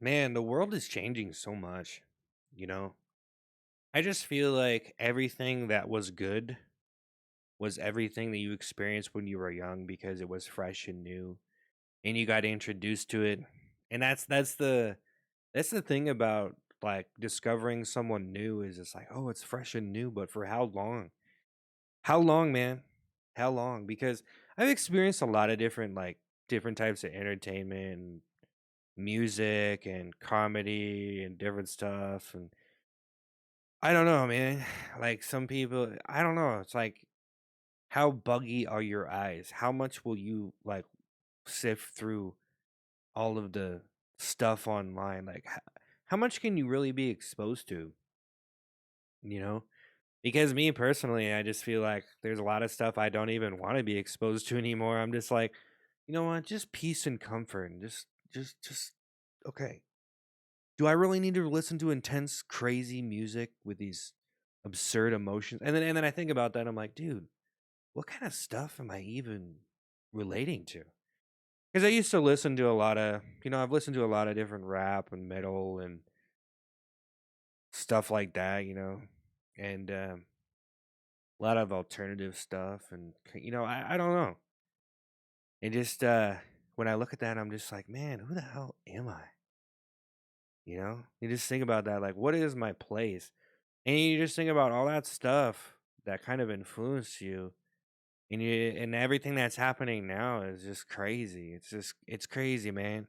Man, the world is changing so much, you know? I just feel like everything that was good was everything that you experienced when you were young because it was fresh and new and you got introduced to it. And that's the thing about like discovering someone new is it's like, "Oh, it's fresh and new, but for how long?" How long, man? How long? Because I've experienced a lot of different types of entertainment and music and comedy and different stuff and I don't know, man. Like some people, I don't know. It's like how buggy are your eyes? How much will you like sift through all of the stuff online? Like how much can you really be exposed to, you know? Because me personally, I just feel like there's a lot of stuff I don't even want to be exposed to anymore. I'm just like, you know what? Just peace and comfort and just okay. Do I really need to listen to intense, crazy music with these absurd emotions? And then I think about that. I'm like, dude, what kind of stuff am I even relating to? Because I used to listen to a lot of, I've listened to a lot of different rap and metal and stuff like that, and a lot of alternative stuff. And I don't know. And just when I look at that, I'm just like, man, who the hell am I? You just think about that, like, what is my place? And you just think about all that stuff that kind of influenced you, and everything that's happening now is just crazy. It's crazy, man.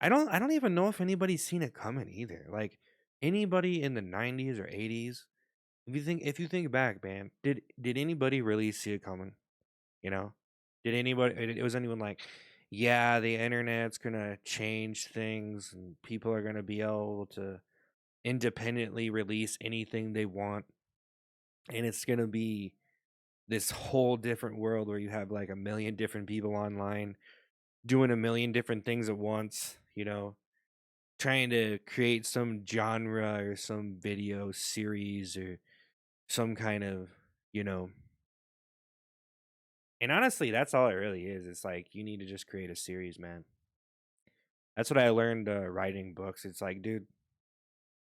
I don't even know if anybody's seen it coming either. Like anybody in the 90s or 80s, if you think back, man, did anybody really see it coming? You know? Did anybody it was anyone like, yeah, the internet's gonna change things and people are gonna be able to independently release anything they want and it's gonna be this whole different world where you have like a million different people online doing a million different things at once, trying to create some genre or some video series or some kind of, you know. And honestly, that's all it really is. It's like you need to just create a series, man. That's what I learned writing books. It's like, dude,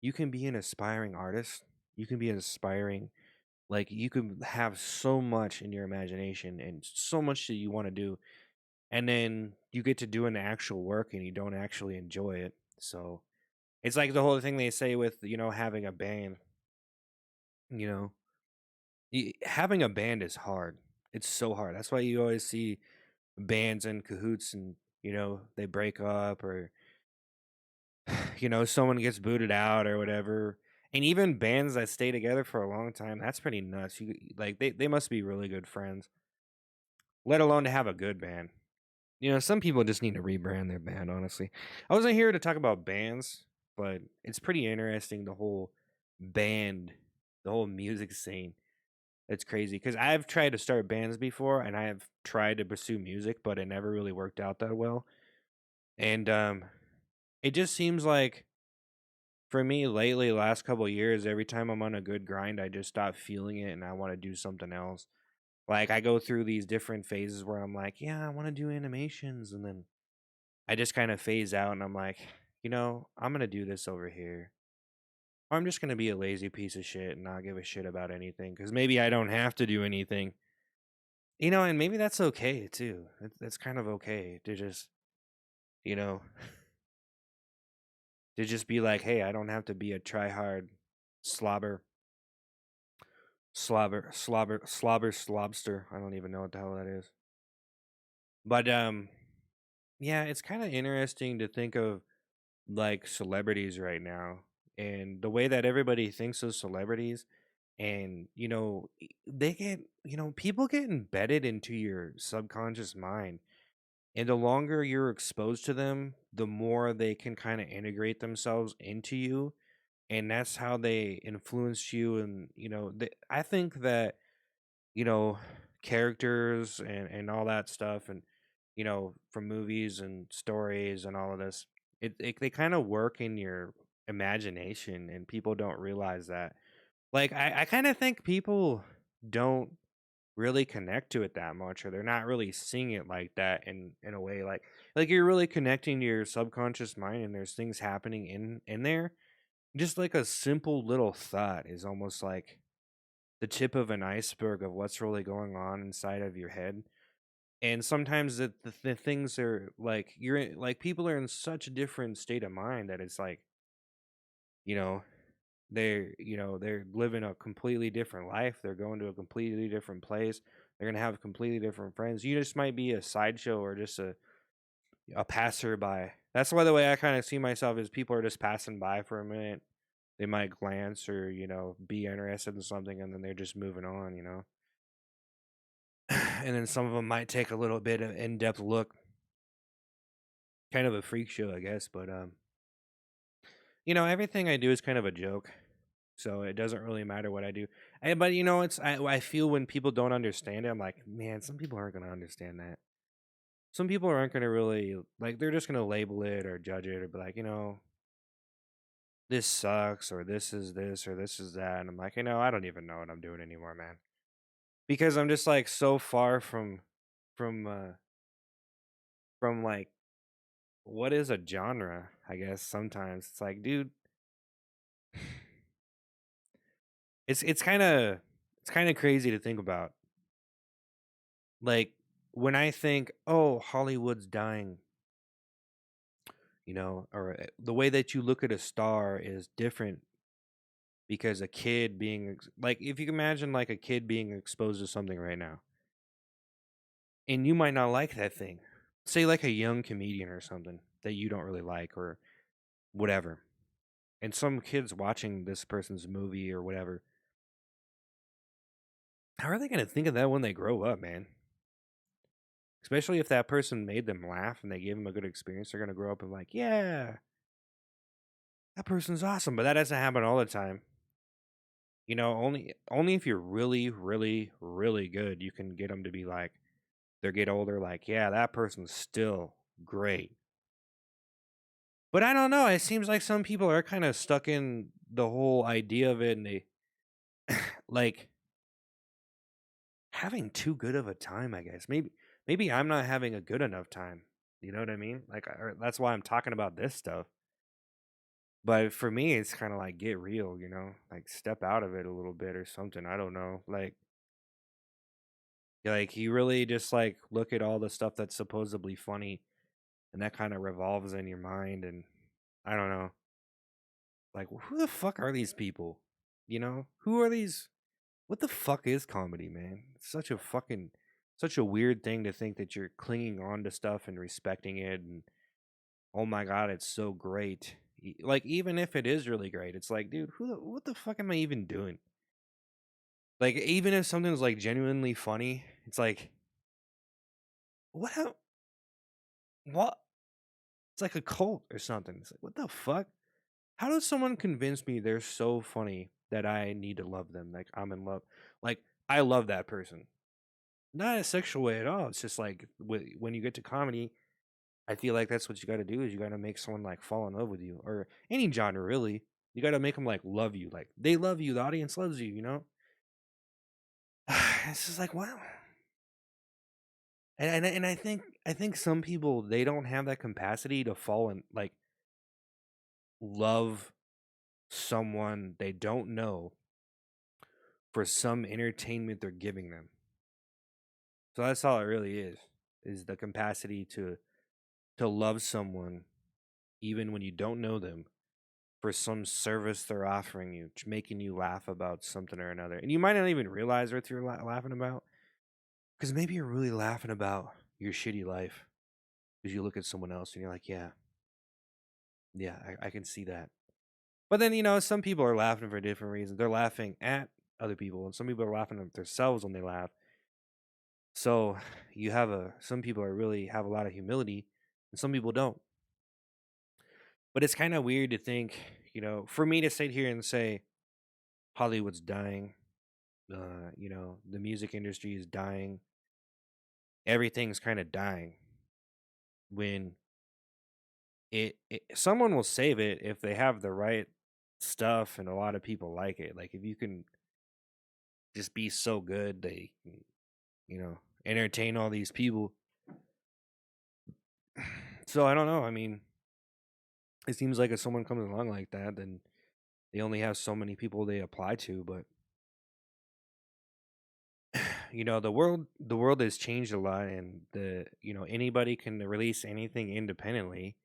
you can be an aspiring artist. You can be an aspiring, like, you can have so much in your imagination and so much that you want to do. And then you get to doing the actual work and you don't actually enjoy it. So it's like the whole thing they say with, having a band, you know, having a band is hard. It's so hard. That's why you always see bands in cahoots and, they break up or, someone gets booted out or whatever. And even bands that stay together for a long time, that's pretty nuts. Like they must be really good friends, let alone to have a good band. Some people just need to rebrand their band, honestly. I wasn't here to talk about bands, but it's pretty interesting band, the whole music scene. It's crazy because I've tried to start bands before and I have tried to pursue music, but it never really worked out that well. And it just seems like for me lately, last couple of years, every time I'm on a good grind, I just stop feeling it and I want to do something else. Like I go through these different phases where I'm like, yeah, I want to do animations, and then I just kind of phase out and I'm like, I'm gonna do this over here. Or I'm just gonna be a lazy piece of shit and not give a shit about anything because maybe I don't have to do anything. And maybe that's okay too. That's kind of okay to just, you know, to just be like, hey, I don't have to be a try hard slobber, slobster. I don't even know what the hell that is. But yeah, it's kind of interesting to think of like celebrities right now and the way that everybody thinks of celebrities and they get people get embedded into your subconscious mind. And the longer you're exposed to them, the more they can kind of integrate themselves into you. And that's how they influence you. And, I think that, you know, characters and all that stuff, and, from movies and stories and all of this, they kind of work in your imagination and people don't realize that. Like, I kind of think people don't. really connect to it that much, or they're not really seeing it like that in a way like you're really connecting to your subconscious mind and there's things happening in there. Just like a simple little thought is almost like the tip of an iceberg of what's really going on inside of your head. And sometimes the things are like like people are in such a different state of mind that it's like, you know, they're living a completely different life. They're going to a completely different place. They're gonna have completely different friends. You just might be a sideshow or just a passerby. That's why the way I kind of see myself is people are just passing by for a minute. They might glance or, be interested in something and then they're just moving on. And then some of them might take a little bit of in-depth look, kind of a freak show, I guess. But everything I do is kind of a joke, so it doesn't really matter what I do. But it's I feel when people don't understand it, I'm like, man, some people aren't gonna understand that. Some people aren't gonna really like. They're just gonna label it or judge it or be like, this sucks or this is this or this is that, and I'm like, I don't even know what I'm doing anymore, man, because I'm just like so far from uh from like what is a genre, I guess. Sometimes it's like, dude, it's kind of crazy to think about. Like when I think, oh, Hollywood's dying, or the way that you look at a star is different because a kid being like, if you can imagine like a kid being exposed to something right now, and you might not like that thing. Say like a young comedian or something that you don't really like or whatever. And some kids watching this person's movie or whatever, how are they going to think of that when they grow up, man? Especially if that person made them laugh and they gave them a good experience, they're going to grow up and like, yeah, that person's awesome. But that doesn't happen all the time. Only if you're really, really, really good, you can get them to be like, they get older, like, yeah, that person's still great. But I don't know. It seems like some people are kind of stuck in the whole idea of it, and they like having too good of a time. I guess maybe I'm not having a good enough time. You know what I mean? Like, that's why I'm talking about this stuff. But for me, it's kind of like get real. Like step out of it a little bit or something. I don't know. Like you really just like look at all the stuff that's supposedly funny, and that kind of revolves in your mind. And I don't know. Like, who the fuck are these people? Who are these? What the fuck is comedy, man? It's such a weird thing to think that you're clinging on to stuff and respecting it, and oh my god, it's so great. Like, even if it is really great, it's like, dude, what the fuck am I even doing? Like, even if something's like genuinely funny, it's like, what? What? It's like a cult or something. It's like, what the fuck? How does someone convince me they're so funny that I need to love them? Like, I'm in love. Like, I love that person. Not in a sexual way at all. It's just like when you get to comedy, I feel like that's what you got to do is you got to make someone like fall in love with you, or any genre really. You got to make them like love you, like they love you. The audience loves you. It's just like wow. And I think some people they don't have that capacity to fall in like love someone they don't know for some entertainment they're giving them. So that's all it really is the capacity to love someone even when you don't know them for some service they're offering you, making you laugh about something or another. And you might not even realize what you're laughing about because maybe you're really laughing about your shitty life because you look at someone else and you're like, yeah, yeah, I can see that. But then, some people are laughing for different reasons. They're laughing at other people, and some people are laughing at themselves when they laugh. So you have some people are really have a lot of humility, and some people don't. But it's kind of weird to think, for me to sit here and say Hollywood's dying, the music industry is dying, everything's kind of dying when someone will save it if they have the right stuff and a lot of people like it. Like if you can just be so good, entertain all these people. So I don't know. I mean, it seems like if someone comes along like that, then they only have so many people they apply to. But the world has changed a lot, and anybody can release anything independently.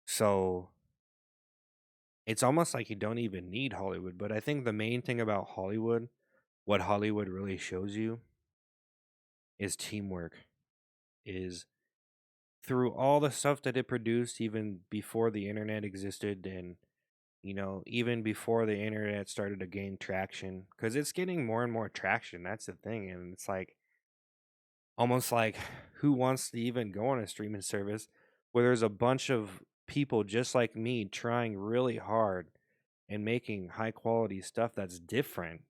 So it's almost like you don't even need Hollywood. But I think the main thing about Hollywood, what Hollywood really shows you, is teamwork. Is through all the stuff that it produced, even before the internet existed, and even before the internet started to gain traction, because it's getting more and more traction. That's the thing, and it's like almost like who wants to even go on a streaming service where there's a bunch of people just like me trying really hard and making high quality stuff that's different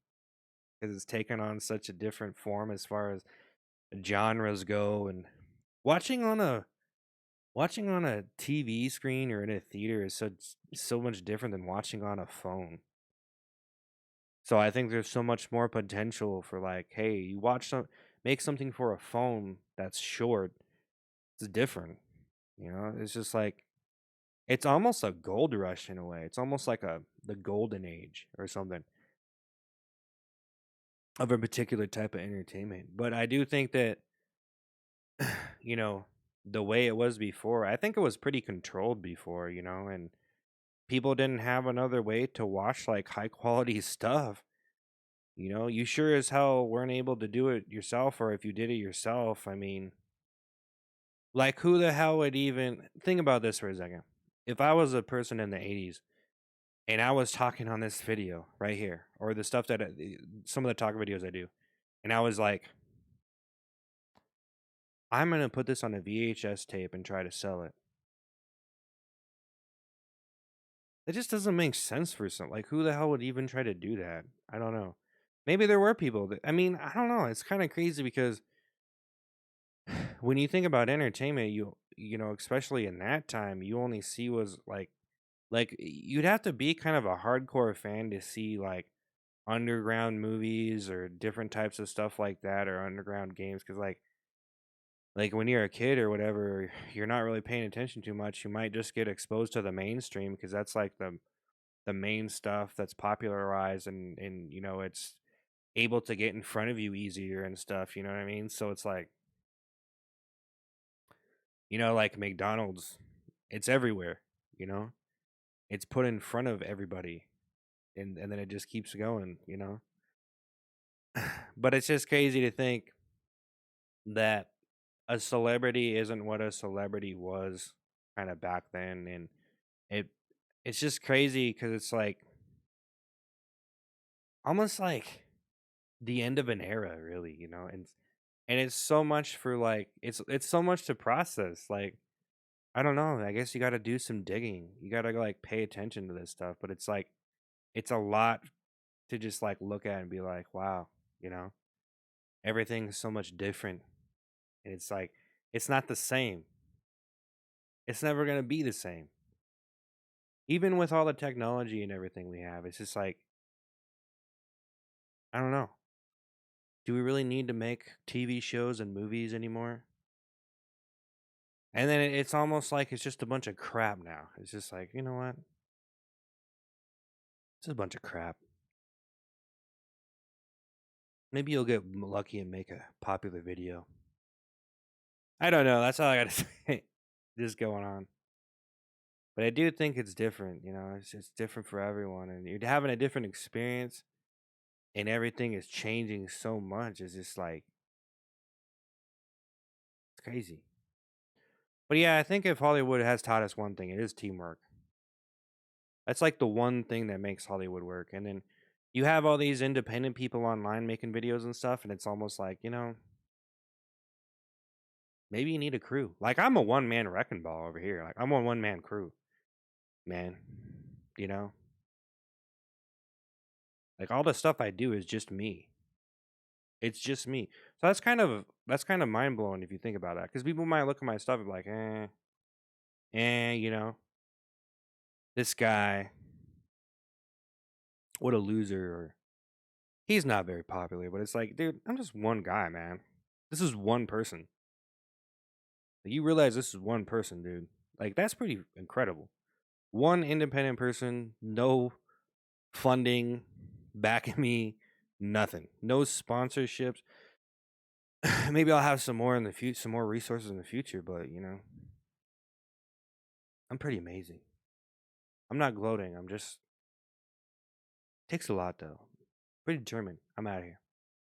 because it's taken on such a different form as far as genres go. And watching on a watching on a TV screen or in a theater is so much different than watching on a phone. So I think there's so much more potential for, like, hey, you make something for a phone that's short. It's different. It's just like it's almost a gold rush in a way. It's almost like the golden age or something of a particular type of entertainment. But I do think that you know the way it was before, I think it was pretty controlled before, and people didn't have another way to watch like high quality stuff. You sure as hell weren't able to do it yourself, or if you did it yourself, I mean, like, who the hell would even think about this for a second? If I was a person in the 80s and I was talking on this video right here, or the stuff that some of the talk videos I do, and I was like, I'm gonna put this on a VHS tape and try to sell it. It just doesn't make sense for some. Like, who the hell would even try to do that? I don't know. Maybe there were people that. I mean, I don't know. It's kind of crazy because when you think about entertainment, especially in that time, you only see was like you'd have to be kind of a hardcore fan to see like underground movies or different types of stuff like that, or underground games, because like when you're a kid or whatever, you're not really paying attention too much. You might just get exposed to the mainstream because that's like the main stuff that's popularized, and it's able to get in front of you easier and stuff, you know what I mean? So it's like, like McDonald's, it's everywhere, you know? It's put in front of everybody, and then it just keeps going. But it's just crazy to think that a celebrity isn't what a celebrity was kind of back then, and it it's just crazy because it's like almost like the end of an era, really, and it's so much for like it's so much to process. Like, I don't know, I guess you got to do some digging. You got to like pay attention to this stuff, but it's like it's a lot to just like look at and be like, wow, you know, everything's so much different, and it's like it's not the same. It's never gonna be the same. Even with all the technology and everything we have, it's just like, I don't know. Do we really need to make TV shows and movies anymore? And then it's almost like it's just a bunch of crap now. It's just like, you know what? It's a bunch of crap. Maybe you'll get lucky and make a popular video. I don't know. That's all I gotta say. Just going on. But I do think it's different. It's different for everyone, and you're having a different experience, and everything is changing so much. It's just like it's crazy. But yeah, I think if Hollywood has taught us one thing, it is teamwork. That's like the one thing that makes Hollywood work. And then you have all these independent people online making videos and stuff, and it's almost like, maybe you need a crew. Like, I'm a one man wrecking ball over here. Like, I'm a one man crew, man. You know, like all the stuff I do is just me. It's just me. So that's kind of mind blowing if you think about that. Because people might look at my stuff and be like, this guy, what a loser, or he's not very popular. But it's like, dude, I'm just one guy, man. This is one person. Like, you realize this is one person, dude. Like, that's pretty incredible. One independent person, no funding backing me, nothing. No sponsorships. Maybe I'll have some more in the future, some more resources in the future, but I'm pretty amazing. I'm not gloating. I'm just takes a lot though. Pretty determined. I'm out of here.